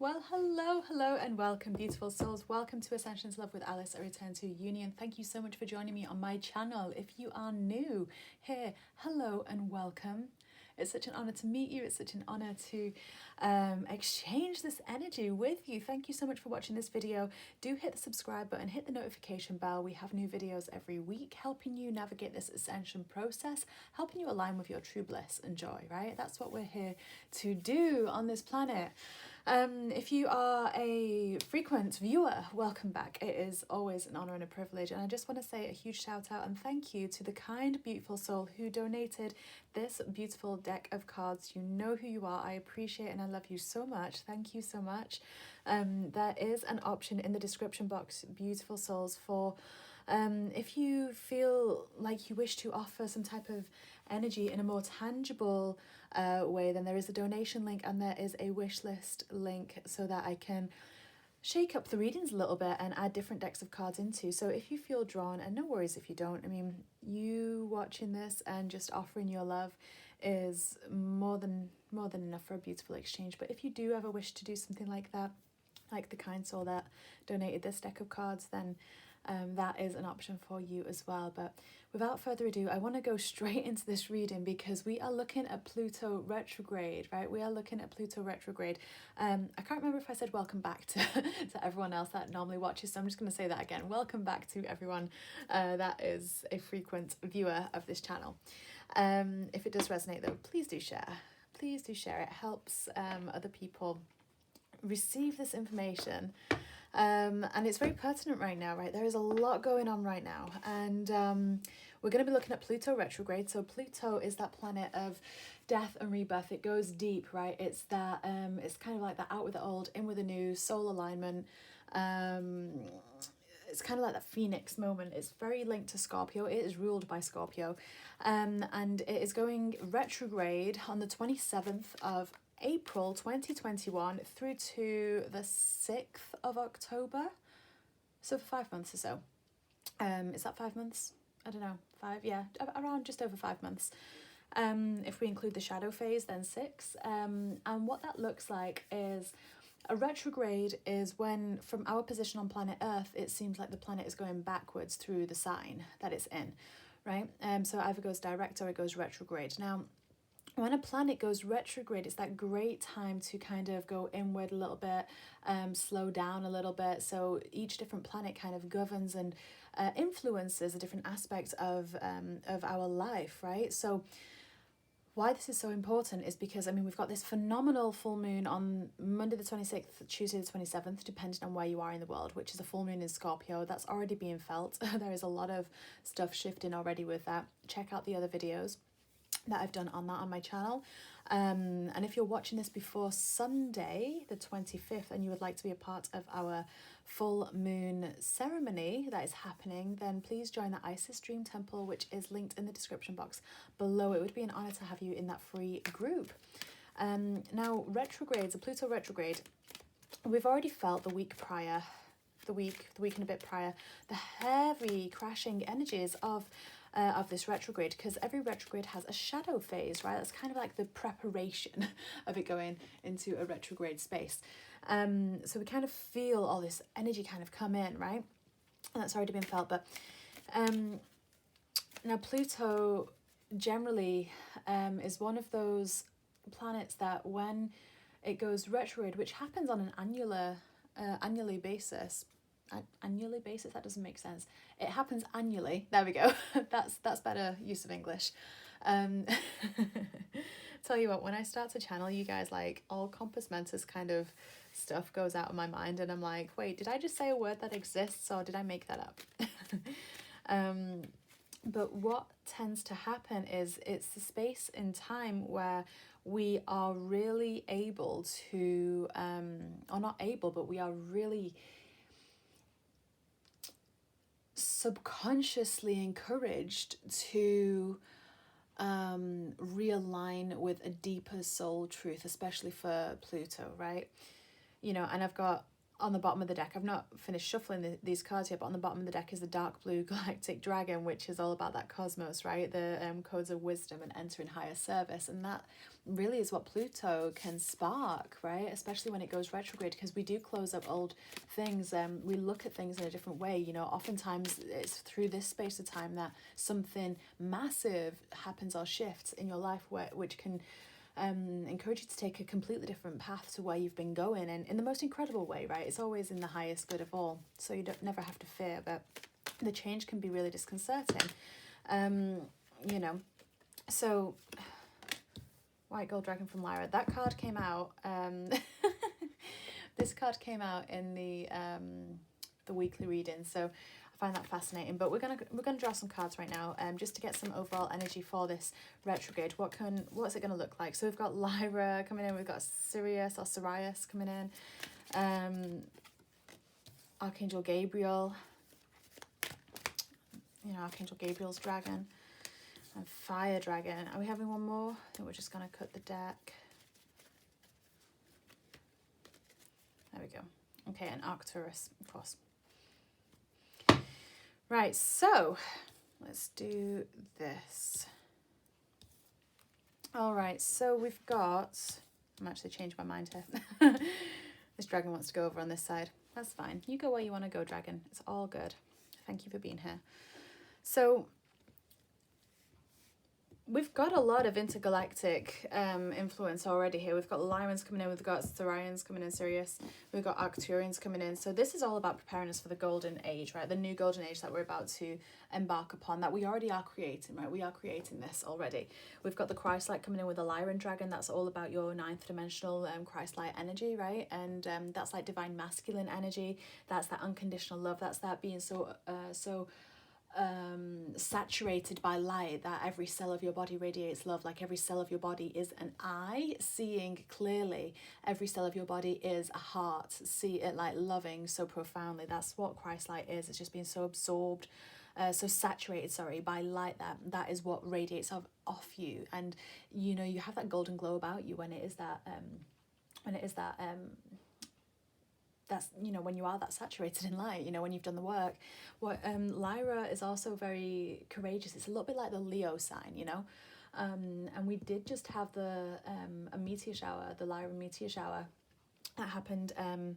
Well, hello, and welcome, beautiful souls. Welcome to Ascension's Love with Alice, a return to union. Thank you so much for joining me on my channel. If you are new here, hello and welcome. It's such an honor to meet you. It's such an honor to exchange this energy with you. Thank you so much for watching this video. Do hit the subscribe button, hit the notification bell. We have new videos every week helping you navigate this ascension process, helping you align with your true bliss and joy, right? That's what we're here to do on this planet. If you are a frequent viewer, welcome back. It is always an honor and a privilege. And I just want to say a huge shout out and thank you to the kind, beautiful soul who donated this beautiful deck of cards. You know who you are. I appreciate and I love you so much. Thank you so much. There is an option in the description box, beautiful souls, for if you feel like you wish to offer some type of energy in a more tangible way, then there is a donation link and there is a wish list link so that I can shake up the readings a little bit and add different decks of cards into. So if you feel drawn, and no worries if you don't, I mean, you watching this and just offering your love is more than enough for a beautiful exchange. But if you do ever wish to do something like that, like the kind soul that donated this deck of cards, then that is an option for you as well. But without further ado, I want to go straight into this reading because we are looking at Pluto Retrograde, right? We are looking at Pluto Retrograde. I can't remember if I said welcome back to, to everyone else that normally watches, so I'm just going to say that again. Welcome back to everyone that is a frequent viewer of this channel. If it does resonate though, please do share. Please do share. It helps other people receive this information. And it's very pertinent right now, right? There is a lot going on right now. And we're going to be looking at Pluto retrograde. So Pluto is that planet of death and rebirth. It goes deep, right? It's that, it's kind of like that out with the old, in with the new, soul alignment. It's kind of like that phoenix moment. It's very linked to Scorpio. It is ruled by Scorpio. And it is going retrograde on the 27th of April 2021 through to the 6th of October. So for 5 months or so. Is that 5 months? I don't know. 5, yeah, around just over 5 months. If we include the shadow phase, then 6. And what that looks like is a retrograde is when, from our position on planet Earth, it seems like the planet is going backwards through the sign that it's in, right? So it either goes direct or it goes retrograde. Now, when a planet goes retrograde, it's that great time to kind of go inward a little bit, slow down a little bit. So each different planet kind of governs and influences a different aspect of our life, right? So why this is so important is because, I mean, we've got this phenomenal full moon on Monday the 26th, Tuesday the 27th, depending on where you are in the world, which is a full moon in Scorpio. That's already being felt. There is a lot of stuff shifting already with that. Check out the other videos that I've done on that on my channel. And if you're watching this before Sunday the 25th and you would like to be a part of our full moon ceremony that is happening, then please join the Isis Dream Temple, which is linked in the description box below. It would be an honor to have you in that free group. Now, retrogrades, a Pluto retrograde, we've already felt the week prior, the week and a bit prior, the heavy crashing energies of this retrograde, because every retrograde has a shadow phase, right? That's kind of like the preparation of it going into a retrograde space. So we kind of feel all this energy kind of come in, right? And that's already been felt. But now Pluto generally is one of those planets that when it goes retrograde, which happens on an annually basis, that doesn't make sense. It happens annually. There we go. That's better use of English. Tell you what, when I start to channel you guys, like all compass mentis kind of stuff goes out of my mind and I'm like, wait, did I just say a word that exists or did I make that up? But what tends to happen is it's the space in time where we are really able to, or not able, but we are really subconsciously encouraged to realign with a deeper soul truth, especially for Pluto, right? You know, and I've got on the bottom of the deck, I've not finished shuffling these cards yet, but on the bottom of the deck is the dark blue galactic dragon, which is all about that cosmos, right? The codes of wisdom and entering higher service. And that really is what Pluto can spark, right? Especially when it goes retrograde, because we do close up old things. We look at things in a different way. You know, oftentimes it's through this space of time that something massive happens or shifts in your life, which can encourage you to take a completely different path to where you've been going, and in the most incredible way, right? It's always in the highest good of all, so you never have to fear, but the change can be really disconcerting. You know, so White Gold Dragon from Lyra, that card came out, this card came out in the weekly reading, so I find that fascinating. But we're gonna draw some cards right now, just to get some overall energy for this retrograde. What's it gonna look like? So we've got Lyra coming in, we've got Sirius or Sirius coming in, Archangel Gabriel, you know, Archangel Gabriel's dragon, and Fire Dragon. Are we having one more? I think we're just gonna cut the deck. There we go. Okay, and Arcturus, of course. Right, so let's do this. All right, so we've got, I'm actually changed my mind here. This dragon wants to go over on this side. That's fine. You go where you want to go, dragon. It's all good. Thank you for being here. So we've got a lot of intergalactic influence already here. We've got Lyrans coming in, we've got Therians coming in, Sirius. We've got Arcturians coming in. So this is all about preparing us for the golden age, right? The new golden age that we're about to embark upon, that we already are creating, right? We are creating this already. We've got the Christ-light coming in with the Lyran dragon. That's all about your ninth dimensional Christ-light energy, right? And that's like divine masculine energy. That's that unconditional love. That's that being so saturated by light, that every cell of your body radiates love, like every cell of your body is an eye seeing clearly, every cell of your body is a heart, see it like loving so profoundly. That's what Christ light is. It's just being so absorbed, so saturated, by light, that is what radiates off you. And you know, you have that golden glow about you when it is that that's, you know, when you are that saturated in light, you know, when you've done the work. What Lyra is also very courageous. It's a little bit like the Leo sign, you know. And we did just have a meteor shower, the Lyra meteor shower, that happened a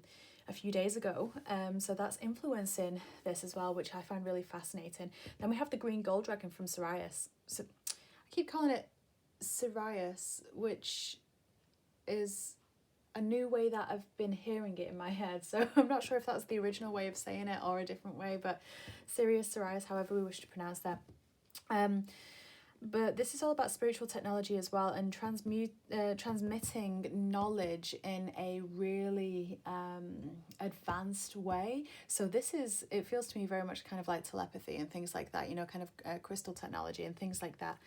few days ago. So that's influencing this as well, which I find really fascinating. Then we have the green gold dragon from Sirius. So I keep calling it Sirius, which is a new way that I've been hearing it in my head, so I'm not sure if that's the original way of saying it or a different way, but Sirius, however we wish to pronounce that. But this is all about spiritual technology as well, and transmitting knowledge in a really advanced way. So it feels to me very much kind of like telepathy and things like that, you know, kind of crystal technology and things like that.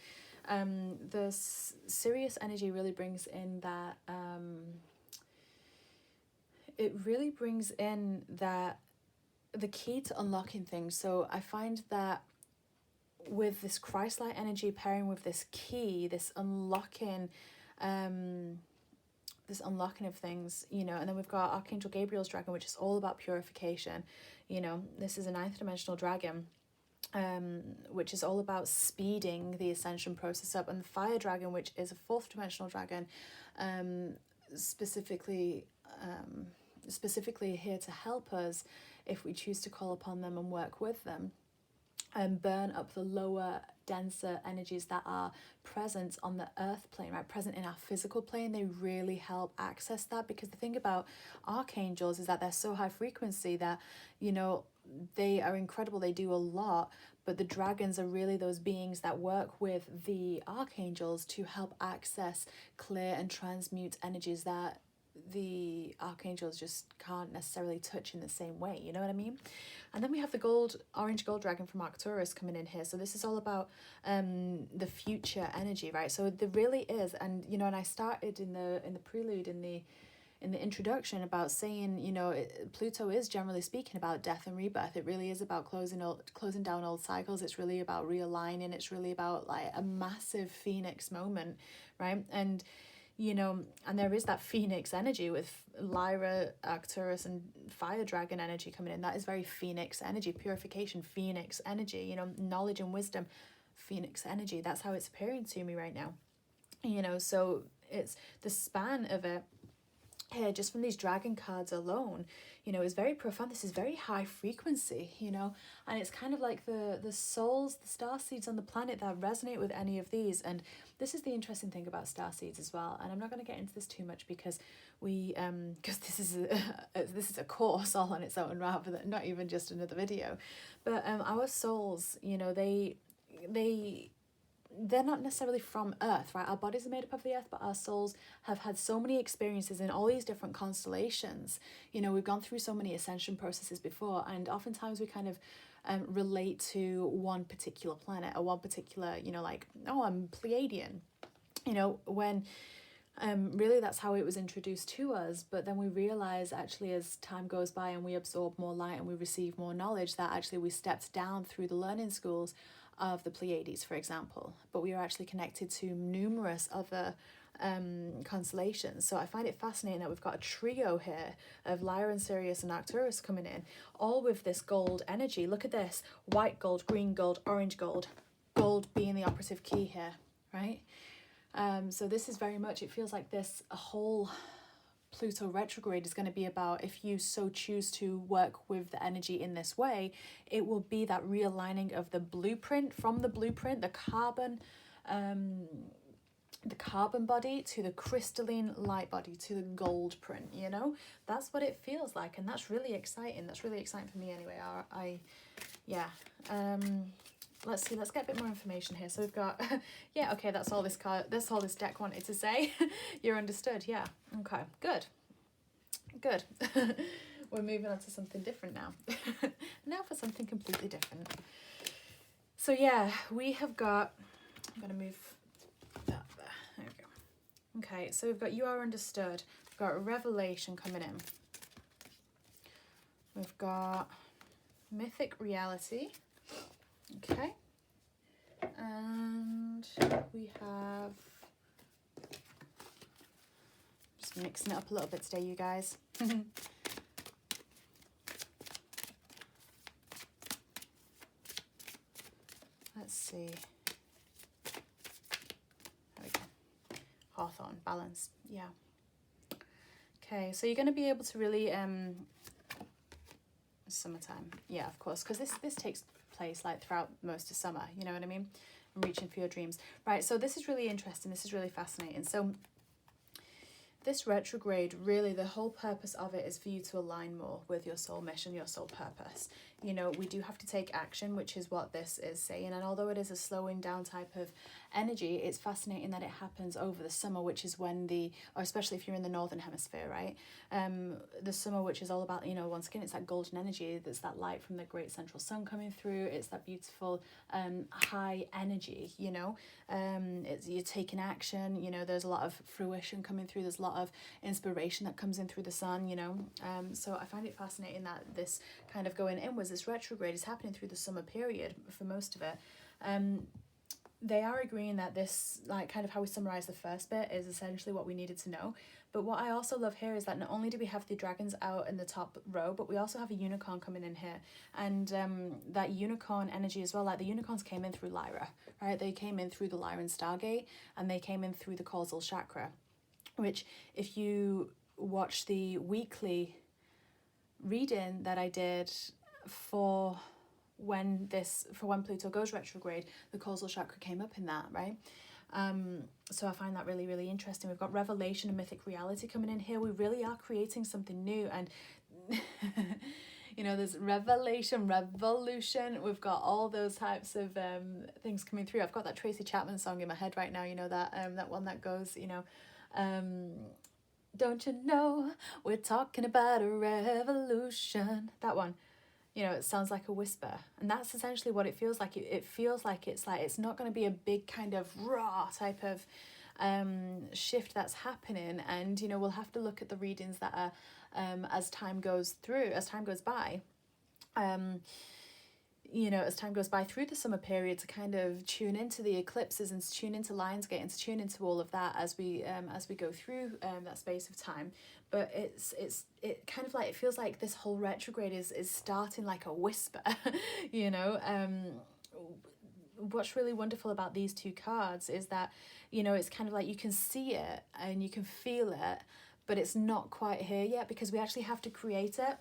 The Sirius energy really brings in that it really brings in that the key to unlocking things. So I find that with this Christ-light energy pairing with this key, this unlocking of things, you know. And then we've got Archangel Gabriel's dragon, which is all about purification. You know, this is a ninth dimensional dragon, which is all about speeding the ascension process up. And the fire dragon, which is a fourth dimensional dragon, specifically here to help us if we choose to call upon them and work with them, and burn up the lower, denser energies that are present on the earth plane, right? Present in our physical plane. They really help access that, because the thing about archangels is that they're so high frequency that, you know, they are incredible. They do a lot, but the dragons are really those beings that work with the archangels to help access, clear, and transmute energies that the archangels just can't necessarily touch in the same way, you know what I mean? And then we have the orange gold dragon from Arcturus coming in here. So this is all about the future energy, right? So there really is, and you know, and I started in the prelude, in the introduction, about saying, you know, Pluto is generally speaking about death and rebirth. It really is about closing down old cycles. It's really about realigning. It's really about like a massive phoenix moment, right? And you know, and there is that phoenix energy with Lyra, Arcturus, and fire dragon energy coming in. That is very phoenix energy, purification, phoenix energy, you know, knowledge and wisdom, phoenix energy. That's how it's appearing to me right now, you know. So it's the span of it here, just from these dragon cards alone, you know, is very profound. This is very high frequency, you know, and it's kind of like the souls, the star seeds on the planet that resonate with any of these. And this is the interesting thing about star seeds as well. And I'm not going to get into this too much because because this is a course all on its own, rather than not even just another video. But our souls, you know, they're not necessarily from Earth, right? Our bodies are made up of the Earth, but our souls have had so many experiences in all these different constellations. You know, we've gone through so many ascension processes before, and oftentimes we kind of relate to one particular planet or one particular, you know, like, oh, I'm Pleiadian, you know, when really that's how it was introduced to us. But then we realize, actually, as time goes by and we absorb more light and we receive more knowledge, that actually we stepped down through the learning schools of the Pleiades, for example, but we are actually connected to numerous other constellations. So I find it fascinating that we've got a trio here of Lyra and Sirius and Arcturus coming in, all with this gold energy. Look at this: white gold, green gold, orange gold, gold being the operative key here, right? So this is very much, it feels like this whole Pluto retrograde is going to be about, if you so choose to work with the energy in this way, it will be that realigning of the blueprint, from the blueprint, the carbon body to the crystalline light body to the gold print, you know. That's what it feels like, and that's really exciting. That's really exciting for me anyway. Let's see, let's get a bit more information here. So we've got yeah, okay, that's all this card, that's all this deck wanted to say. You're understood. Yeah, okay, good we're moving on to something different now. Now for something completely different. So yeah, we have got, I'm going to move that there we go. Okay, so we've got You Are Understood, we've got Revelation coming in, we've got Mythic Reality, okay, and we have, just mixing it up a little bit today, you guys. Let's see. There we go. Hawthorne, balance. Yeah. Okay, so you're going to be able to really summertime. Yeah, of course, because this takes place like throughout most of summer, you know what I mean? And reaching for your dreams. Right, so this is really interesting. This is really fascinating. So this retrograde, really the whole purpose of it is for you to align more with your soul mission, your soul purpose. You know, we do have to take action, which is what this is saying. And although it is a slowing down type of energy, it's fascinating that it happens over the summer, which is when or especially if you're in the northern hemisphere, right? The summer, which is all about, you know, once again, it's that golden energy. There's that light from the great central sun coming through. It's that beautiful high energy, you know. You're taking action, you know, there's a lot of fruition coming through. There's a lot of inspiration that comes in through the sun, you know. So I find it fascinating that this kind of going inwards, this retrograde is happening through the summer period for most of it. They are agreeing that this, like, kind of how we summarize the first bit is essentially what we needed to know. But what I also love here is that not only do we have the dragons out in the top row, but we also have a unicorn coming in here. And that unicorn energy as well, like the unicorns came in through Lyra, right? They came in through the Lyran Stargate, and they came in through the causal chakra, which if you watch the weekly reading that I did for when Pluto goes retrograde, the causal chakra came up in that, right? So I find that really, really interesting. We've got Revelation and Mythic Reality coming in here. We really are creating something new, and you know, there's revelation, revolution. We've got all those types of things coming through. I've got that Tracy Chapman song in my head right now, you know, that one that goes, you know, don't you know we're talking about a revolution, that one. You know, it sounds like a whisper, and that's essentially what it feels like. It feels like it's not going to be a big kind of raw type of shift that's happening, and you know, we'll have to look at the readings that are as time goes by. you know, as time goes by through the summer period, to kind of tune into the eclipses and to tune into Lionsgate and to tune into all of that as we go through that space of time. But it kind of like, it feels like this whole retrograde is starting like a whisper, you know. What's really wonderful about these two cards is that, you know, it's kind of like you can see it and you can feel it, but it's not quite here yet, because we actually have to create it.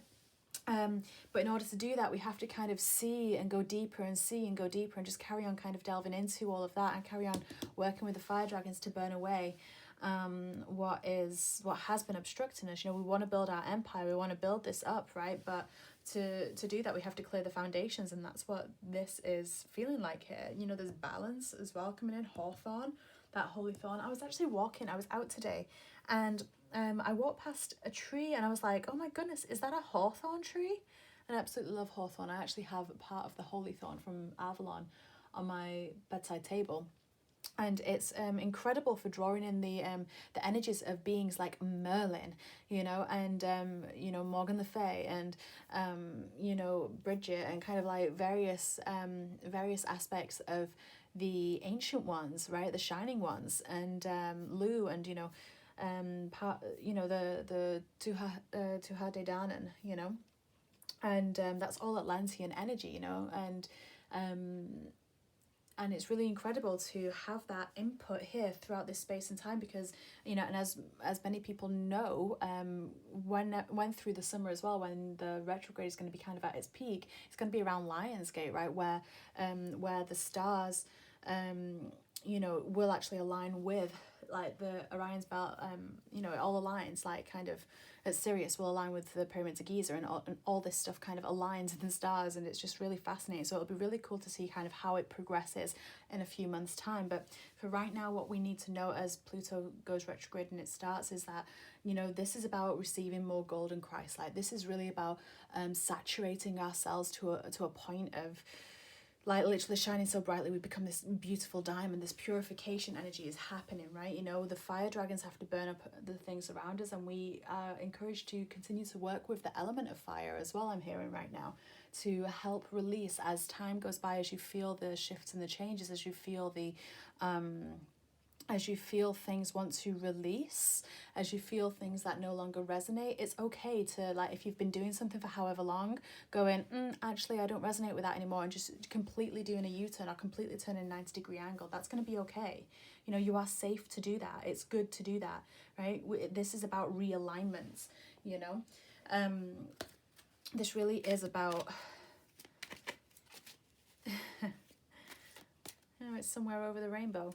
But in order to do that, we have to kind of see and go deeper and see and go deeper and just carry on kind of delving into all of that and carry on working with the fire dragons to burn away what has been obstructing us. You know, we want to build our empire, we want to build this up, right? But to do that, we have to clear the foundations, and that's what this is feeling like here. You know, there's balance as well coming in. Hawthorn, that holy thorn. I was actually walking, I was out today, and I walked past a tree and I was like, oh my goodness, is that a hawthorn tree? And I absolutely love hawthorn. I actually have part of the holy thorn from Avalon on my bedside table. And it's incredible for drawing in the energies of beings like Merlin, you know, and you know, Morgan Le Fay, and you know, Bridget, and kind of like various aspects of the ancient ones, right, the shining ones, and Lu, and you know, the Tuha De Danann, you know, and that's all Atlantean energy, you know, and it's really incredible to have that input here throughout this space and time, because, you know, and as many people know, when through the summer as well, when the retrograde is going to be kind of at its peak, it's going to be around Lionsgate, right, where the stars, you know, will actually align with like the Orion's belt, you know, it all aligns, like kind of at Sirius will align with the pyramids of Giza, and all this stuff kind of aligns in the stars, and it's just really fascinating. So it'll be really cool to see kind of how it progresses in a few months' time. But for right now, what we need to know as Pluto goes retrograde and it starts is that, you know, this is about receiving more golden Christ-like. This is really about saturating ourselves to a point of, like, literally shining so brightly we become this beautiful diamond. This purification energy is happening, right? You know, the fire dragons have to burn up the things around us, and we are encouraged to continue to work with the element of fire as well, I'm hearing right now, to help release as time goes by, as you feel the shifts and the changes, as you feel things want to release, as you feel things that no longer resonate. It's okay to, like, if you've been doing something for however long, going, actually, I don't resonate with that anymore, and just completely doing a U-turn or completely turning a 90-degree angle. That's going to be okay. You know, you are safe to do that. It's good to do that, right? This is about realignment, you know? This really is about... Oh, it's somewhere over the rainbow.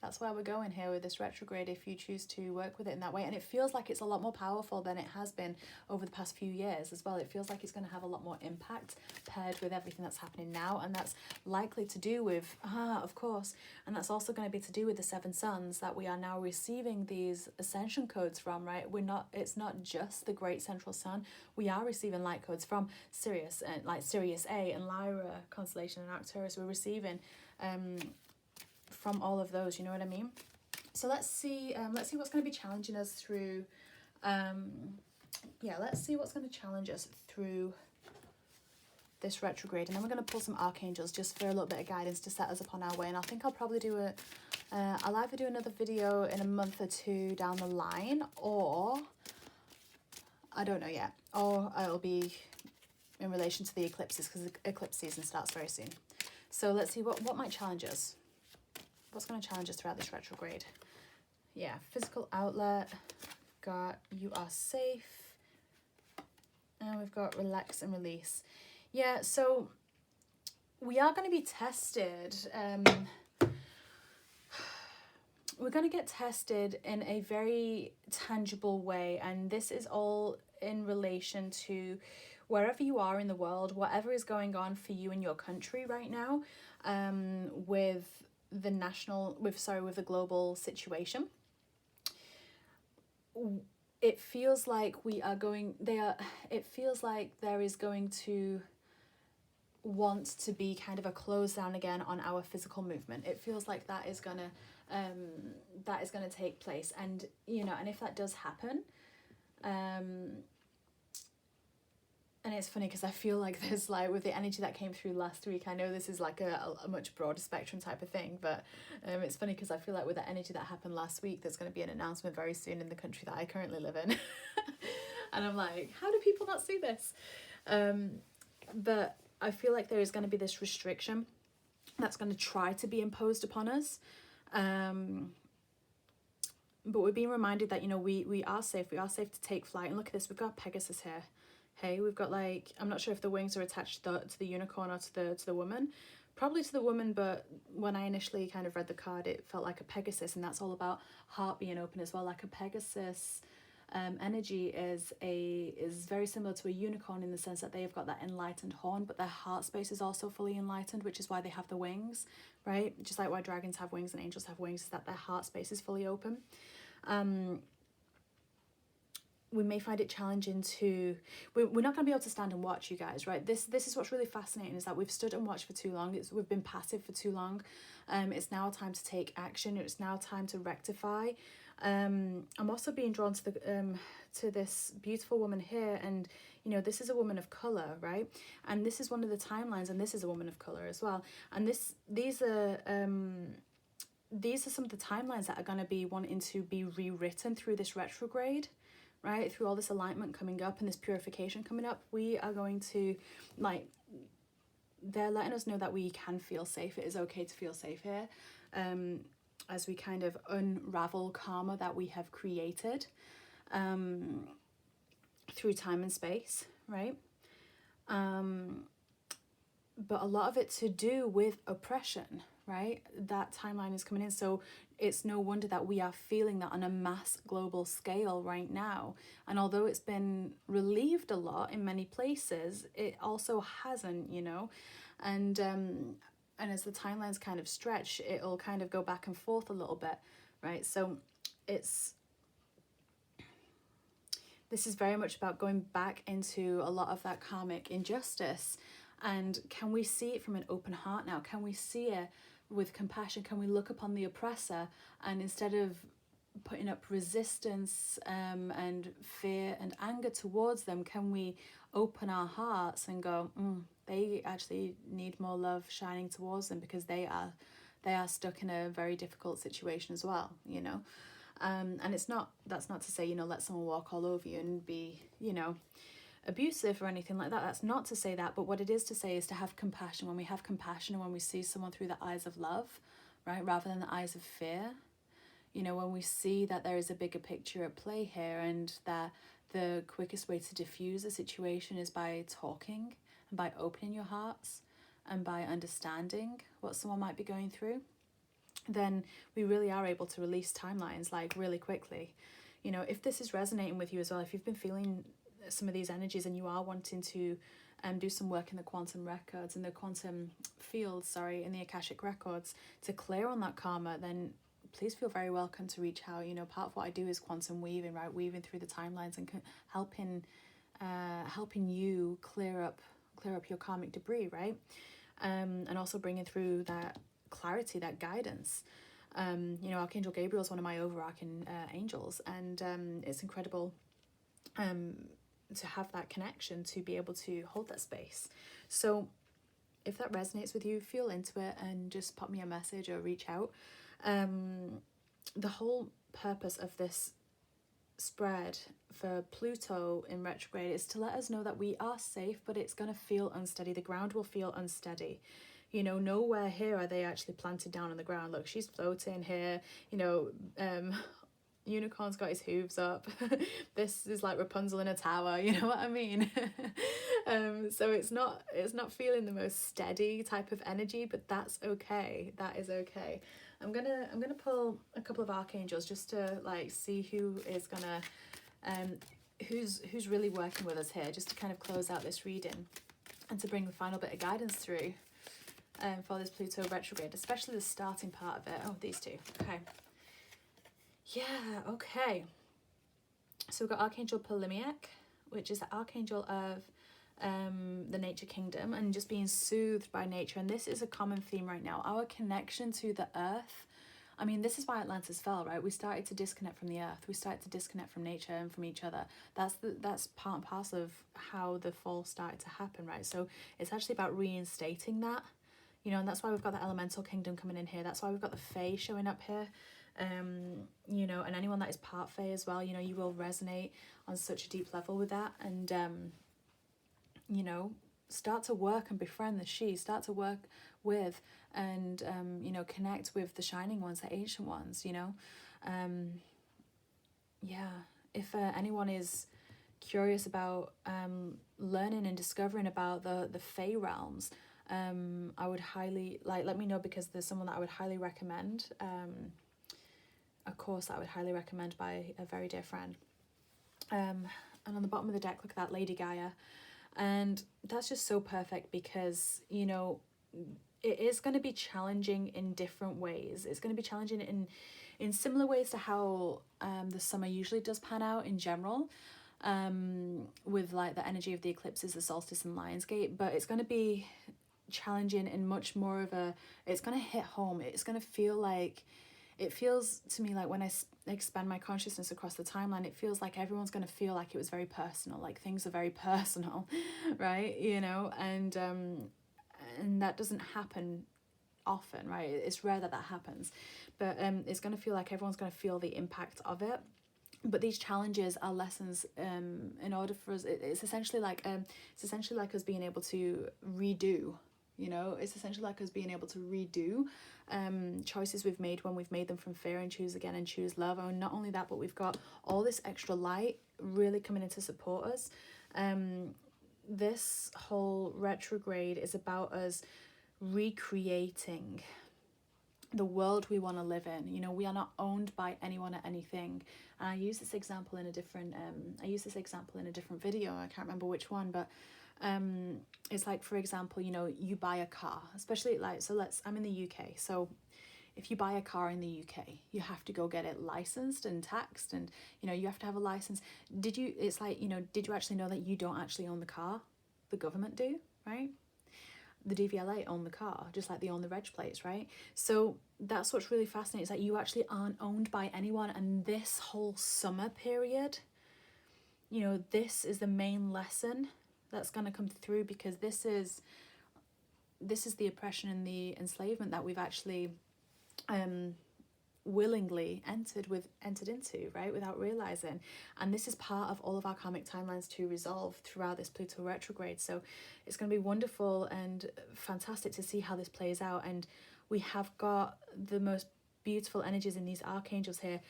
That's where we're going here with this retrograde, if you choose to work with it in that way. And it feels like it's a lot more powerful than it has been over the past few years as well. It feels like it's going to have a lot more impact paired with everything that's happening now. And that's likely to do with, of course, and that's also going to be to do with the 7 suns that we are now receiving these ascension codes from, right? It's not just the great central sun. We are receiving light codes from Sirius, and like Sirius A and Lyra constellation and Arcturus. We're receiving from all of those, you know what I mean? So let's see what's going to be challenging us through, let's see what's going to challenge us through this retrograde, and then we're going to pull some archangels just for a little bit of guidance to set us upon our way. And I think I'll probably do I'll either do another video in a month or two down the line, or I don't know yet, or it'll be in relation to the eclipses, because the eclipse season starts very soon. So let's see what might challenge us. What's going to challenge us throughout this retrograde? Yeah, physical outlet. We've got you are safe. And we've got relax and release. Yeah, so we are going to be tested. We're going to get tested in a very tangible way. And this is all in relation to wherever you are in the world, whatever is going on for you in your country right now, with the global situation. It feels like it feels like there is going to want to be kind of a close down again on our physical movement. It feels like that is gonna take place, and you know, and if that does happen, And it's funny because I feel like there's like, with the energy that came through last week, I know this is like a much broader spectrum type of thing, but it's funny because I feel like with the energy that happened last week, there's going to be an announcement very soon in the country that I currently live in. And I'm like, how do people not see this? But I feel like there is going to be this restriction that's going to try to be imposed upon us. But we're being reminded that, you know, we are safe. We are safe to take flight. And look at this, we've got Pegasus here. Hey, we've got like, I'm not sure if the wings are attached to the unicorn or to the woman. Probably to the woman, but when I initially kind of read the card, it felt like a Pegasus, and that's all about heart being open as well. Like a Pegasus energy is very similar to a unicorn in the sense that they have got that enlightened horn, but their heart space is also fully enlightened, which is why they have the wings, right? Just like why dragons have wings and angels have wings, is that their heart space is fully open. We may find it challenging to, we're not going to be able to stand and watch, you guys, right? This is what's really fascinating, is that we've stood and watched for too long. We've been passive for too long. It's now time to take action. It's now time to rectify. I'm also being drawn to the to this beautiful woman here, and you know, this is a woman of color, right? And this is one of the timelines, and this is a woman of color as well. And these are some of the timelines that are going to be wanting to be rewritten through this retrograde, right? Through all this alignment coming up and this purification coming up, we are going to, like, they're letting us know that we can feel safe. It is okay to feel safe here, as we kind of unravel karma that we have created through time and space, right? But a lot of it to do with oppression, right? That timeline is coming in. So it's no wonder that we are feeling that on a mass global scale right now. And although it's been relieved a lot in many places, it also hasn't, you know. And as the timelines kind of stretch, it'll kind of go back and forth a little bit, right? So this is very much about going back into a lot of that karmic injustice. And can we see it from an open heart now? Can we see it with compassion? Can we look upon the oppressor, and instead of putting up resistance and fear and anger towards them, can we open our hearts and go, they actually need more love shining towards them, because they are stuck in a very difficult situation as well, you know. And that's not to say, you know, let someone walk all over you and be, you know, abusive or anything like that. That's not to say that, but what it is to say is to have compassion. When we have compassion and when we see someone through the eyes of love, right, rather than the eyes of fear, you know, when we see that there is a bigger picture at play here, and that the quickest way to diffuse a situation is by talking and by opening your hearts and by understanding what someone might be going through, then we really are able to release timelines like really quickly. You know, if this is resonating with you as well, if you've been feeling some of these energies and you are wanting to do some work in the quantum records, in the quantum field, in the Akashic records, to clear on that karma, then please feel very welcome to reach out. You know, part of what I do is quantum weaving, right? Weaving through the timelines and helping you clear up your karmic debris, right? And also bringing through that clarity, that guidance. You know, Archangel Gabriel is one of my overarching angels, and it's incredible to have that connection, to be able to hold that space. So if that resonates with you, feel into it and just pop me a message or reach out. The whole purpose of this spread for Pluto in retrograde is to let us know that we are safe, but it's going to feel unsteady. The ground will feel unsteady. You know, nowhere here are they actually planted down on the ground. Look, she's floating here, you know, Unicorn's got his hooves up. This is like Rapunzel in a tower, you know what I mean? So it's not feeling the most steady type of energy, but that's okay. That is okay. I'm gonna pull a couple of archangels just to like see who is gonna who's really working with us here, just to kind of close out this reading and to bring the final bit of guidance through for this Pluto retrograde, especially the starting part of it. Oh, these two. Okay. Yeah, okay. So we've got Archangel Polimiac, which is the archangel of the nature kingdom, and just being soothed by nature. And this is a common theme right now. Our connection to the earth, I mean, this is why Atlantis fell, right? We started to disconnect from the earth. We started to disconnect from nature and from each other. That's part and parcel of how the fall started to happen, right? So it's actually about reinstating that, you know, and that's why we've got the elemental kingdom coming in here. That's why we've got the Fae showing up here. You know, and anyone that is part Fae as well, you know, you will resonate on such a deep level with that. And you know, start to work and befriend the she, start to work with and you know, connect with the shining ones, the ancient ones, you know. Yeah, if anyone is curious about learning and discovering about the Fae realms, I would highly, like, let me know, because there's someone that I would highly recommend, a course that I would highly recommend by a very dear friend. And on the bottom of the deck, look at that, Lady Gaia. And that's just so perfect because, you know, it is going to be challenging in different ways. It's going to be challenging in similar ways to how the summer usually does pan out in general, with like the energy of the eclipses, the solstice and Lionsgate. But it's going to be challenging in much more of a, it's going to hit home. It's going to feel like, it feels to me like when I expand my consciousness across the timeline, it feels like everyone's going to feel like it was very personal, like things are very personal, right? You know, and that doesn't happen often, right? It's rare that that happens, but it's going to feel like everyone's going to feel the impact of it. But these challenges are lessons in order for us. It's essentially like us being able to redo. You know, it's essentially like us being able to redo choices we've made when we've made them from fear, and choose again and choose love. And not only that, but we've got all this extra light really coming in to support us. This whole retrograde is about us recreating the world we want to live in. You know, we are not owned by anyone or anything. And I use this example in a different video. I can't remember which one, but it's like, for example, you know, you buy a car, especially like, so I'm in the UK. So if you buy a car in the UK, you have to go get it licensed and taxed, and, you know, you have to have a license. It's like, you know, did you actually know that you don't actually own the car? The government do, right? The DVLA own the car, just like they own the reg plates, right? So that's what's really fascinating, is that you actually aren't owned by anyone. And this whole summer period, you know, this is the main lesson that's going to come through, because this is the oppression and the enslavement that we've actually willingly entered into, right, without realizing. And this is part of all of our karmic timelines to resolve throughout this Pluto retrograde. So it's going to be wonderful and fantastic to see how this plays out. And we have got the most beautiful energies in these archangels here.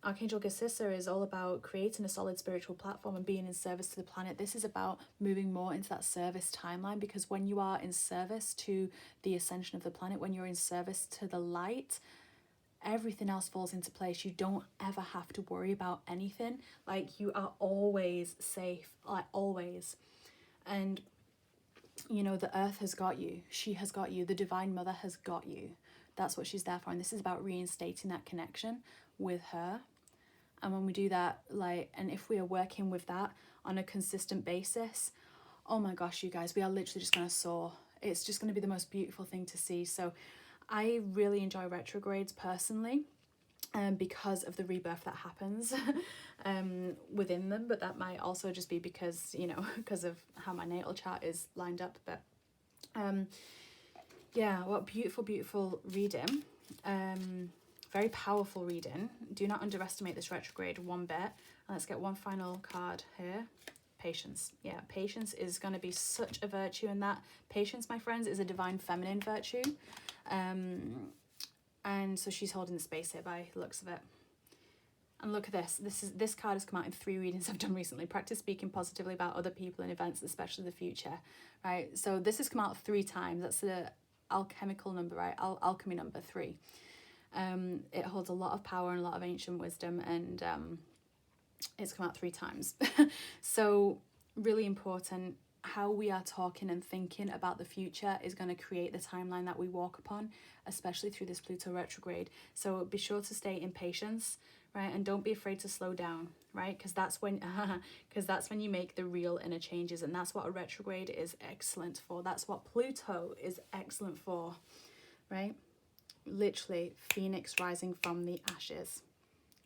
Archangel Gasissa is all about creating a solid spiritual platform and being in service to the planet. This is about moving more into that service timeline, because when you are in service to the ascension of the planet, when you're in service to the light, everything else falls into place. You don't ever have to worry about anything. Like, you are always safe, like always. And, you know, the earth has got you. She has got you. The Divine Mother has got you. That's what she's there for. And this is about reinstating that connection with her. And when we do that, like, and if we are working with that on a consistent basis, oh my gosh, you guys, we are literally just going to soar. It's just going to be the most beautiful thing to see. So I really enjoy retrogrades personally, because of the rebirth that happens within them. But that might also just be because, you know, because of how my natal chart is lined up. But yeah, what beautiful reading. Very powerful reading. Do not underestimate this retrograde one bit. And let's get one final card here. Patience. Yeah, patience is going to be such a virtue, and that patience, my friends, is a divine feminine virtue. And so she's holding the space here by the looks of it. And look at this. This card has come out in 3 readings I've done recently. Practice speaking positively about other people and events, especially the future. Right. So this has come out 3 times. That's the alchemical number, right? Alchemy number 3. It holds a lot of power and a lot of ancient wisdom, and it's come out 3 times. So really important. How we are talking and thinking about the future is going to create the timeline that we walk upon, especially through this Pluto retrograde. So be sure to stay in patience, right? And don't be afraid to slow down, right? Because that's when you make the real inner changes. And that's what a retrograde is excellent for. That's what Pluto is excellent for, right? literally phoenix rising from the ashes.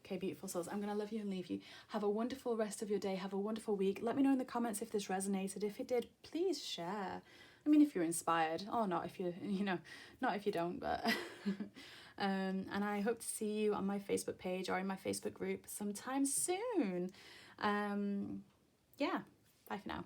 Okay, beautiful souls, I'm going to love you and leave you. Have a wonderful rest of your day. Have a wonderful week. Let me know in the comments if this resonated. If it did, please share. I mean, if you're inspired, or not if you, not if you don't, but... and I hope to see you on my Facebook page or in my Facebook group sometime soon. Yeah, bye for now.